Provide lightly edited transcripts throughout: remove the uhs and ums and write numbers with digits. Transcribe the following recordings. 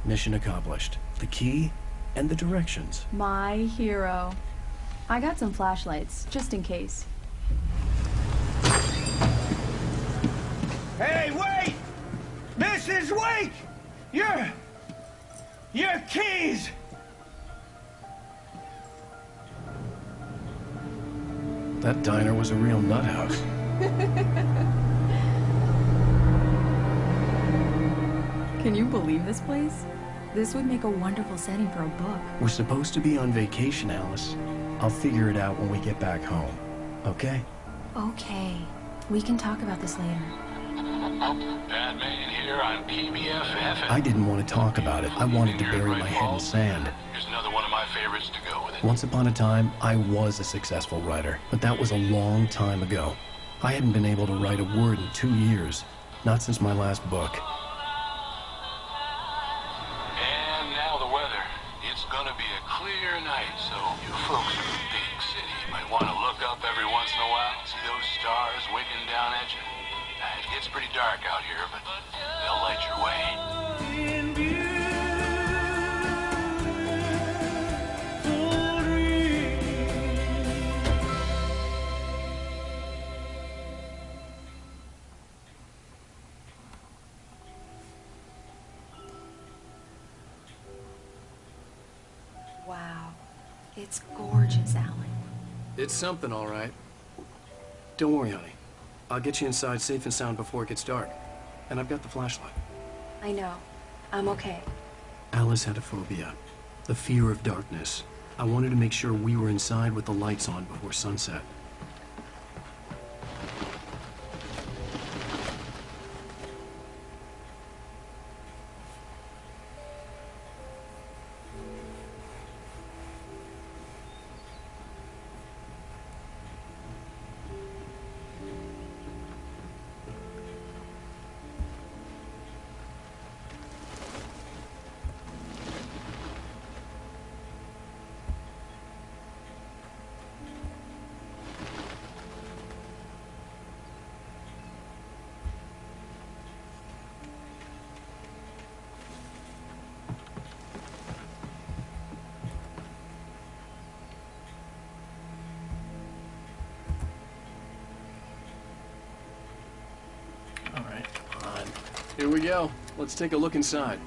Mission accomplished. The key and the directions. My hero. I got some flashlights, just in case. Hey, wait! Mrs. Wake! Your keys! That diner was a real nut house. Can you believe this place? This would make a wonderful setting for a book. We're supposed to be on vacation, Alice. I'll figure it out when we get back home. Okay? Okay. We can talk about this later. Batman here on PBFF. I didn't want to talk about it. I wanted to bury my head in sand. Here's another one of my favorites to go with it. Once upon a time, I was a successful writer, but that was a long time ago. I hadn't been able to write a word in 2 years. Not since my last book. And now the weather. It's gonna be a clear night, so you folks in the big city might want to look up every once in a while, see those stars winking down at you. It gets pretty dark out here, but they'll light your way. Wow. It's gorgeous, Alan. It's something, all right. Don't worry, honey. I'll get you inside safe and sound before it gets dark. And I've got the flashlight. I know. I'm okay. Alice had a phobia. The fear of darkness. I wanted to make sure we were inside with the lights on before sunset. Here we go. Let's take a look inside.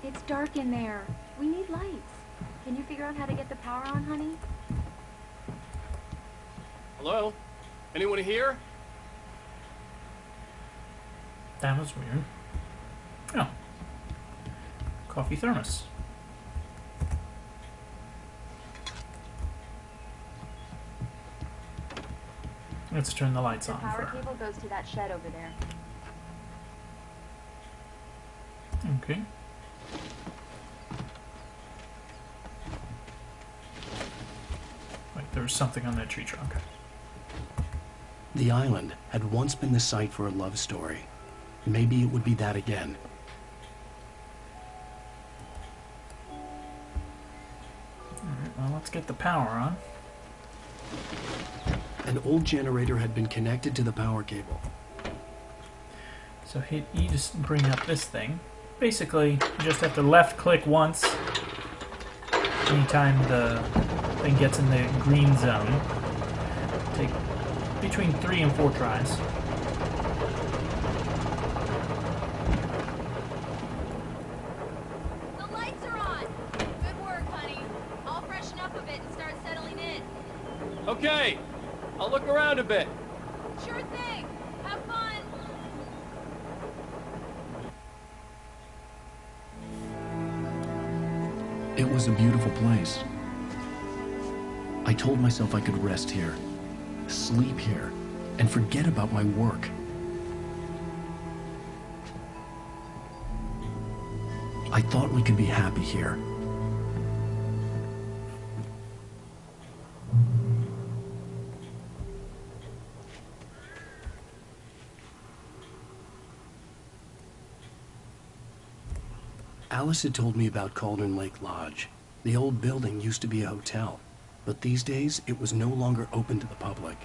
It's dark in there. We need lights. Can you figure out how to get the power on, honey? Hello? Anyone here? That was weird. Oh. Coffee thermos. Let's turn the lights on The power for... cable goes to that shed over there. Okay. Wait, there was something on that tree trunk. The island had once been the site for a love story. Maybe it would be that again. Alright, well, let's get the power on. An old generator had been connected to the power cable. So hit E to bring up this thing. Basically, you just have to left click once anytime the thing gets in the green zone. Take between 3 and 4 tries. The lights are on! Good work, honey. I'll freshen up a bit and start settling in. Okay, I'll look around a bit. Sure thing! Have fun! It was a beautiful place. I told myself I could rest here, sleep here, and forget about my work. I thought we could be happy here. Alice had told me about Cauldron Lake Lodge. The old building used to be a hotel, but these days it was no longer open to the public.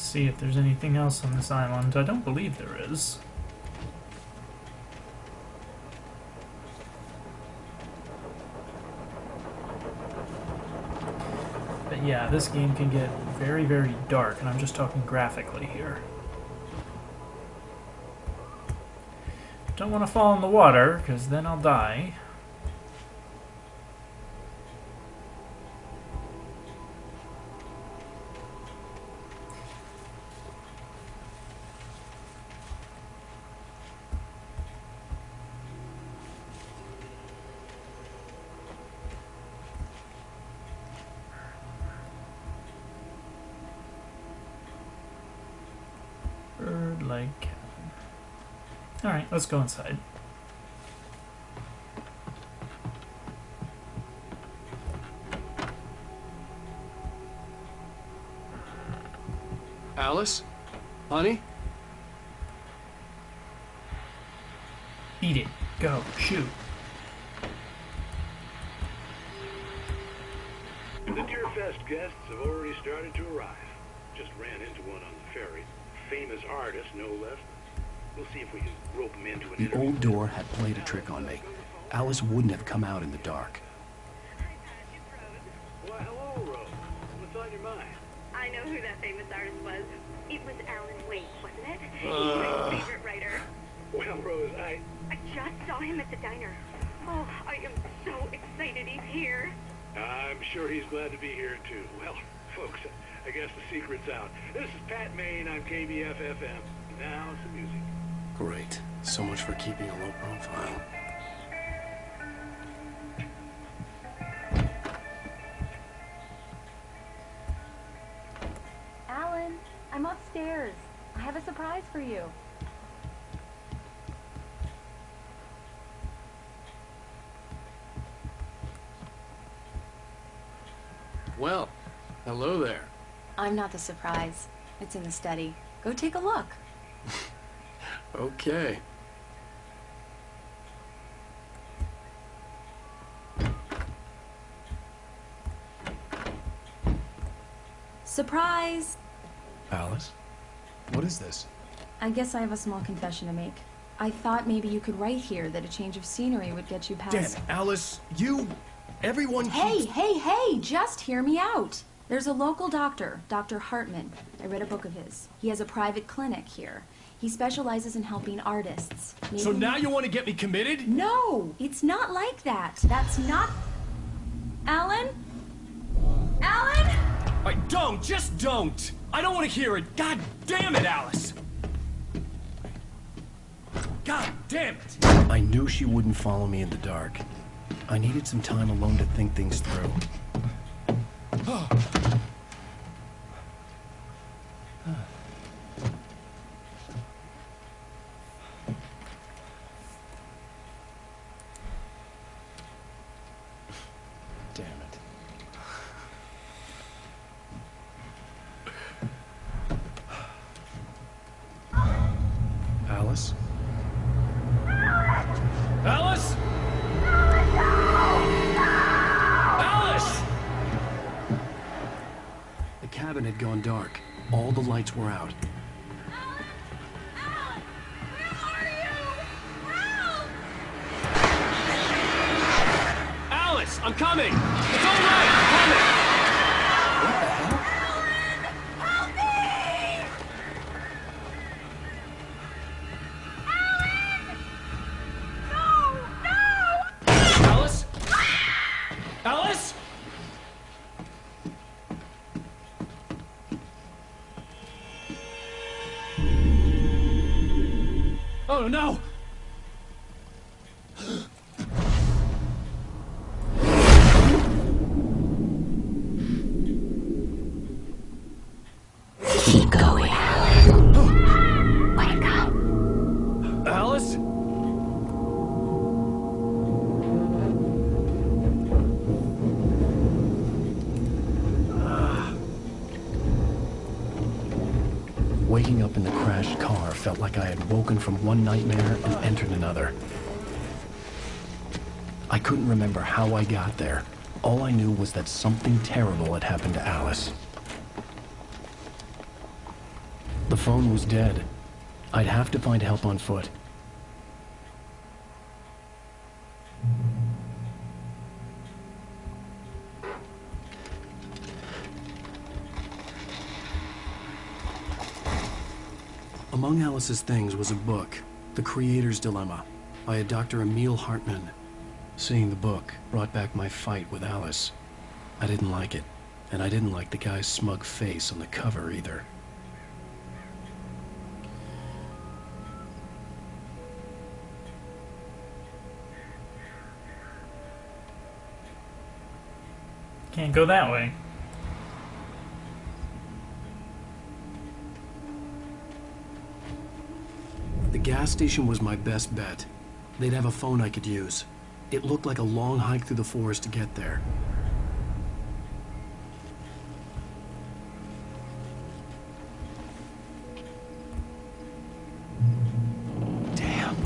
see if there's anything else on this island. I don't believe there is. But yeah, this game can get very, very dark, and I'm just talking graphically here. Don't want to fall in the water, because then I'll die. Bird-like cabin. Alright, let's go inside. Alice? Honey? Eat it. Go. Shoot. The Deerfest guests have already started to arrive. Just ran into one on the ferry. Famous artist, no less. We'll see if we can rope him into an The interview. old door had played a trick on me. Alice wouldn't have come out in the dark. Why, hello, Rose. What's on your mind? I know who that famous artist was. It was Alan Wake, wasn't it? He's my favorite writer. Well, Rose, I just saw him at the diner. Oh, I am so excited he's here. I'm sure he's glad to be here, too. Well, folks, I guess the secret's out. This is Pat Maine on KBF-FM. Now some music. Great. So much for keeping a low profile. Alan, I'm upstairs. I have a surprise for you. Well, hello there. I'm not the surprise. It's in the study. Go take a look. Okay. Surprise! Alice? What is this? I guess I have a small confession to make. I thought maybe you could write here that a change of scenery would get you past... Damn it, Alice, everyone Hey, keeps... hey, just hear me out. There's a local doctor, Dr. Hartman. I read a book of his. He has a private clinic here. He specializes in helping artists. So Maybe- now you want to get me committed? No, it's not like that. That's not... Alan? Alan? Just don't! I don't want to hear it! God damn it, Alice! God damn it! I knew she wouldn't follow me in the dark. I needed some time alone to think things through. Damn it. Alice? Alice? Alice! The cabin had gone dark. All the lights were out. Alice, I'm coming! It's all right, I'm coming! What the hell? Help me! Alan! No! Alice? Alice? Oh no! Keep going. Wake up. Alice? Waking up in the crashed car felt like I had woken from one nightmare and entered another. I couldn't remember how I got there. All I knew was that something terrible had happened to Alice. phone was dead. I'd have to find help on foot. Among Alice's things was a book, The Creator's Dilemma, by a Dr. Emil Hartmann. Seeing the book brought back my fight with Alice. I didn't like it, and I didn't like the guy's smug face on the cover either. Can't go that way. The gas station was my best bet. They'd have a phone I could use. It looked like a long hike through the forest to get there. Damn.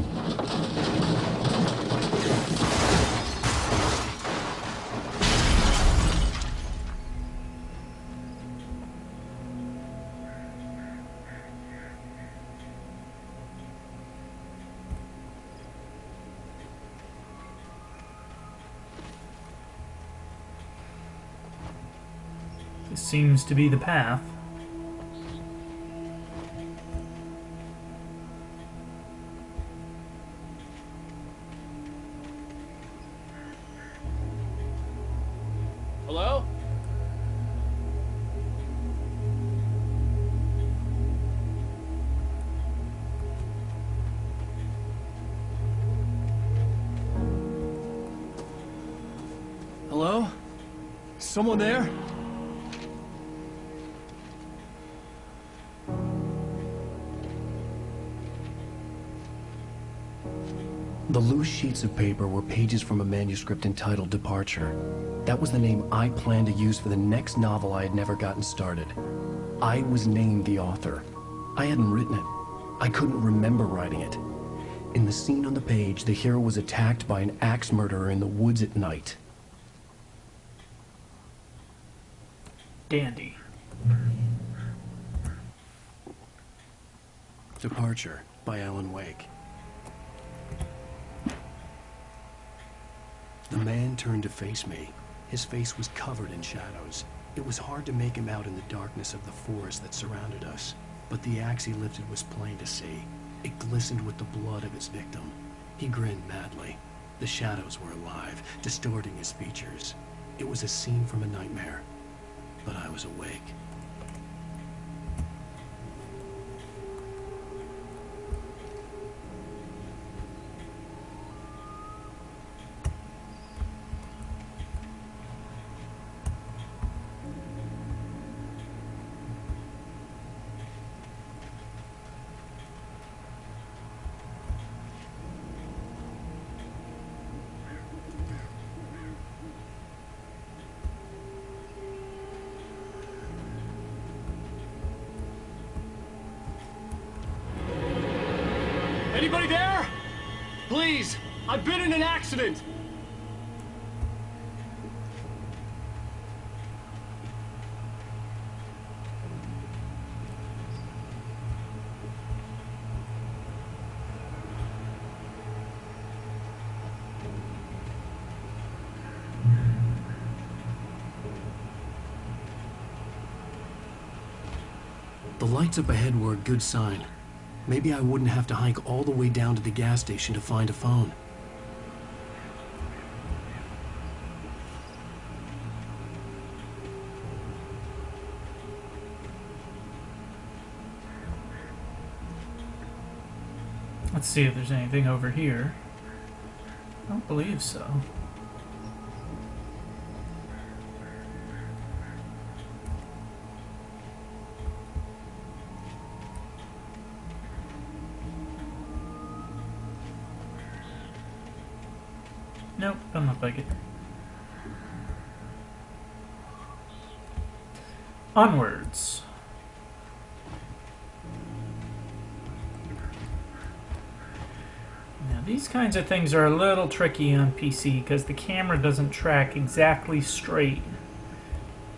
This seems to be the path. Hello? Hello? Someone there? The loose sheets of paper were pages from a manuscript entitled Departure. That was the name I planned to use for the next novel I had never gotten started. I was named the author. I hadn't written it. I couldn't remember writing it. In the scene on the page, the hero was attacked by an axe murderer in the woods at night. Dandy. Departure by Alan Wake. The man turned to face me. His face was covered in shadows. It was hard to make him out in the darkness of the forest that surrounded us, but the axe he lifted was plain to see. It glistened with the blood of his victim. He grinned madly. The shadows were alive, distorting his features. It was a scene from a nightmare, but I was awake. Anybody there? Please, I've been in an accident. The lights up ahead were a good sign. Maybe I wouldn't have to hike all the way down to the gas station to find a phone. Let's see if there's anything over here. I don't believe so. Nope, doesn't look like it. Onwards. Now these kinds of things are a little tricky on PC because the camera doesn't track exactly straight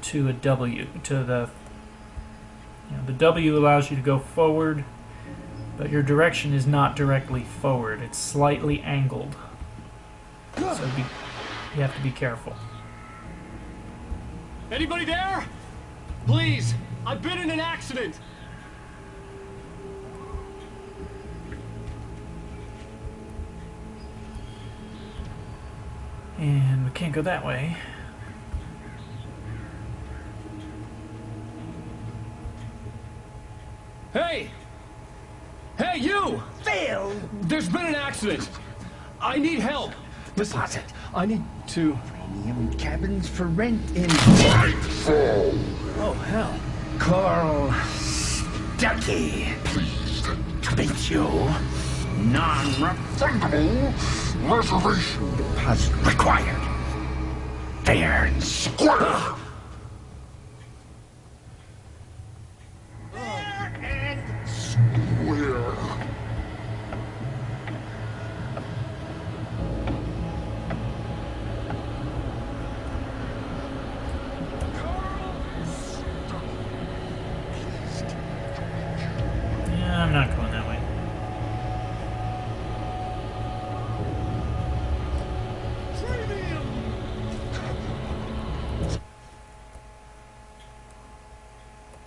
to a W, to the You know, the W allows you to go forward, but your direction is not directly forward. It's slightly angled. So you have to be careful. Anybody there? Please, I've been in an accident. And we can't go that way. Hey! Hey, you! Phil! There's been an accident. I need help. Listen, I need to... Premium cabins for rent in... Oh, hell. Carl Stuckey. Pleased to meet you. Non-refundable reservation deposit required. Fair and square. Fair and square. Yeah, I'm not going that way.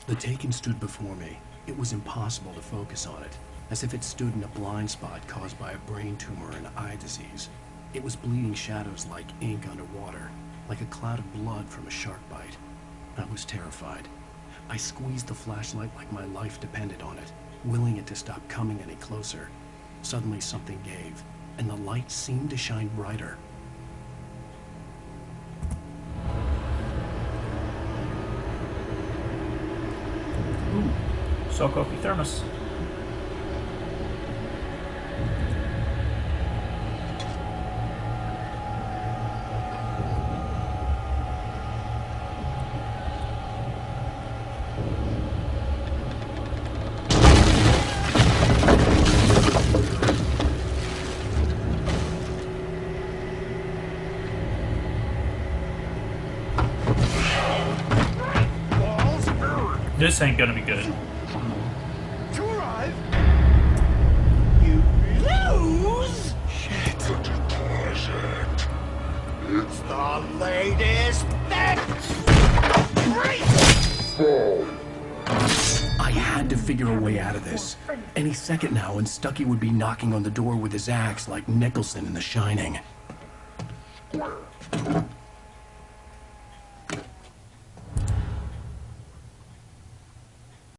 The Taken stood before me. It was impossible to focus on it, as if it stood in a blind spot caused by a brain tumor and eye disease. It was bleeding shadows like ink underwater, like a cloud of blood from a shark bite. I was terrified. I squeezed the flashlight like my life depended on it, willing it to stop coming any closer. Suddenly something gave, and the light seemed to shine brighter. Sokoki Thermos. This ain't gonna be good. To arrive. You lose. Shit. The deposit. It's the latest I had to figure a way out of this. Any second now, and Stuckey would be knocking on the door with his axe like Nicholson in The Shining. Square.